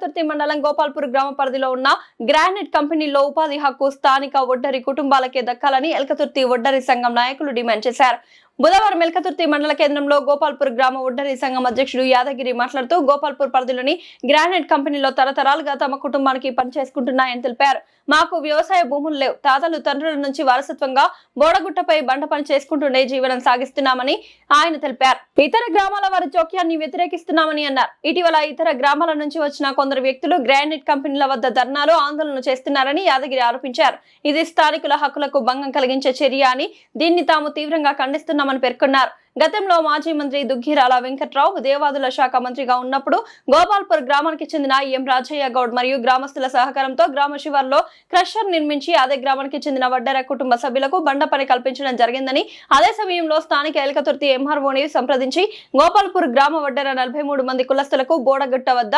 ఎల్కతుర్తి మండలం గోపాల్పూర్ గ్రామ పరిధిలో ఉన్న గ్రానైట్ కంపెనీలో ఉపాధి హక్కు స్థానిక ఒడ్డరి కుటుంబాలకే దక్కాలని ఎల్కతుర్తి ఒడ్డరి సంఘం నాయకులు డిమాండ్ చేశారు. బుధవారం ఎల్కతుర్తి మండల కేంద్రంలో గోపాల్పూర్ గ్రామ ఒడ్డరి సంఘం అధ్యక్షుడు యాదగిరి మాట్లాడుతూ గోపాల్పూర్ పరిధిలోని గ్రానైట్ కంపెనీలో తరతరాలుగా తమ కుటుంబానికి పనిచేసుకుంటున్నాయని తెలిపారు. మాకు వ్యవసాయ భూములు లేవు. తాతలు తండ్రుల నుంచి వారసత్వంగా బోడగుట్టపై బండ పని చేసుకుంటూనే జీవనం సాగిస్తున్నామని ఆయన తెలిపారు. ఇతర గ్రామాల వారి జోక్యాన్ని వ్యతిరేకిస్తున్నామని అన్నారు. ఇటీవల ఇతర గ్రామాల నుంచి వచ్చిన కొందరు వ్యక్తులు గ్రానైట్ కంపెనీల వద్ద ధర్నాలు ఆందోళన చేస్తున్నారని యాదగిరి ఆరోపించారు. ఇది స్థానికుల హక్కులకు భంగం కలిగించే చర్య అని దీన్ని తాము తీవ్రంగా ఖండిస్తున్నామని పేర్కొన్నారు. గతంలో మాజీ మంత్రి దుగ్గిరాల వెంకట్రావు దేవాదుల శాఖ మంత్రిగా ఉన్నప్పుడు గోపాల్పూర్ గ్రామానికి చెందిన ఎం రాజయ్య గౌడ్ మరియు గ్రామస్తుల సహకారంతో గ్రామ శివార్లో క్రషర్ నిర్మించి అదే గ్రామానికి చెందిన వడ్డెర కుటుంబ సభ్యులకు బండ పని కల్పించడం జరిగిందని, అదే సమయంలో స్థానిక ఎల్కతుర్తి ఎంఆర్ఓని సంప్రదించి గోపాల్పూర్ గ్రామ వడ్డెర 43 మంది కులస్తులకు బోడగుట్ట వద్ద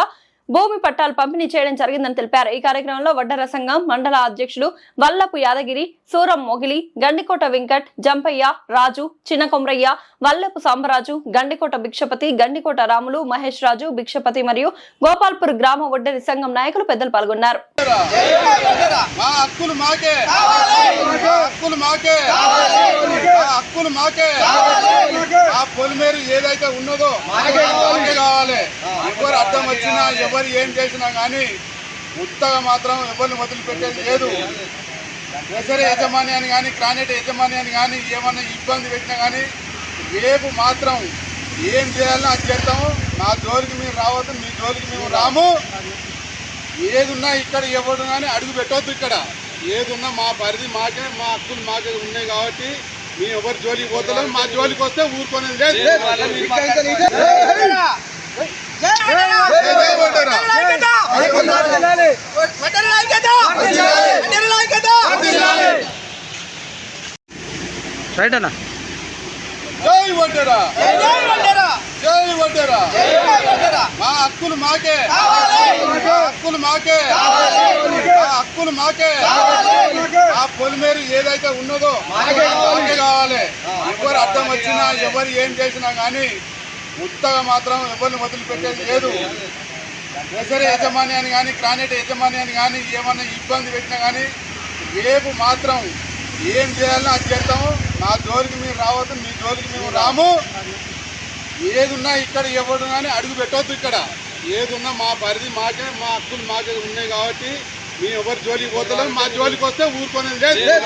భూమి పట్టాలు పంపిణీ చేయడం జరిగిందని తెలిపారు. ఈ కార్యక్రమంలో వడ్డర సంఘం మండల అధ్యక్షులు వల్లపు యాదగిరి, సూరం మొగిలి, గండికోట వెంకట్, జంపయ్య, రాజు, చిన్న కొమ్రయ్య, వల్లపు సాంబరాజు, గండికోట భిక్షపతి, గండికోట రాములు, మహేష్ రాజు, భిక్షపతి మరియు గోపాల్పూర్ గ్రామ వడ్డరి సంఘం నాయకులు పెద్దలు పాల్గొన్నారు. ఏదైతే ఉన్నదో కావాలి. ఎవరు అర్థం వచ్చినా ఎవరు ఏం చేసినా కానీ ఉత్తగా మాత్రం ఎవరిని వదిలిపెట్టేది లేదు. దసరా యజమాన్యాన్ని కానీ గ్రానైట్ యజమాన్యాన్ని కానీ ఏమన్నా ఇబ్బంది పెట్టినా కానీ రేపు మాత్రం ఏం చేయాలో అది చేస్తాము. నా జోలికి మీరు రావద్దు, మీ జోలికి మేము రాము. ఏదున్నా ఇక్కడ ఎవరు కానీ అడుగు పెట్టవద్దు. ఇక్కడ ఏదున్నా మా పరిధి మాకే, మా హక్కులు మాకే ఉన్నాయి కాబట్టి మేము ఎవరు జోలికి పోతలేము. మా జోలికి వస్తే ఊరుకునేది లేదు. రైట్ అన్న. జై వడ్డెరా, జై వడ్డెరా. మా హక్కులు మాకే, హక్కులు మాకే, హక్కులు మాకే. ఆ పొలిమేరు ఏదైతే ఉన్నదో మాకే కావాలి. ఎవరు అర్థం వచ్చినా ఎవరు ఏం చేసినా కానీ ఉత్తగా మాత్రం ఎవరిని వదిలిపెట్టేది లేదు. దసరా యజమాన్యాన్ని కానీ గ్రానైట్ యజమాన్యాన్ని కానీ ఏమన్నా ఇబ్బంది పెట్టినా కానీ రేపు మాత్రం ఏం చేయాలో అది చేస్తాము. నా జోలికి మీరు రావద్దు, మీ జోలికి మేము రాము. ఏదున్నా ఇక్కడ ఎవరు కానీ అడుగు పెట్టవద్దు. ఇక్కడ ఏదున్నా మా పరిధి మాకే, మా హక్కులు మాకే ఉన్నాయి కాబట్టి మేము ఎవరు జోలికి పోతలేము. మా జోలికి వస్తే ఊరుకునేది లేదు.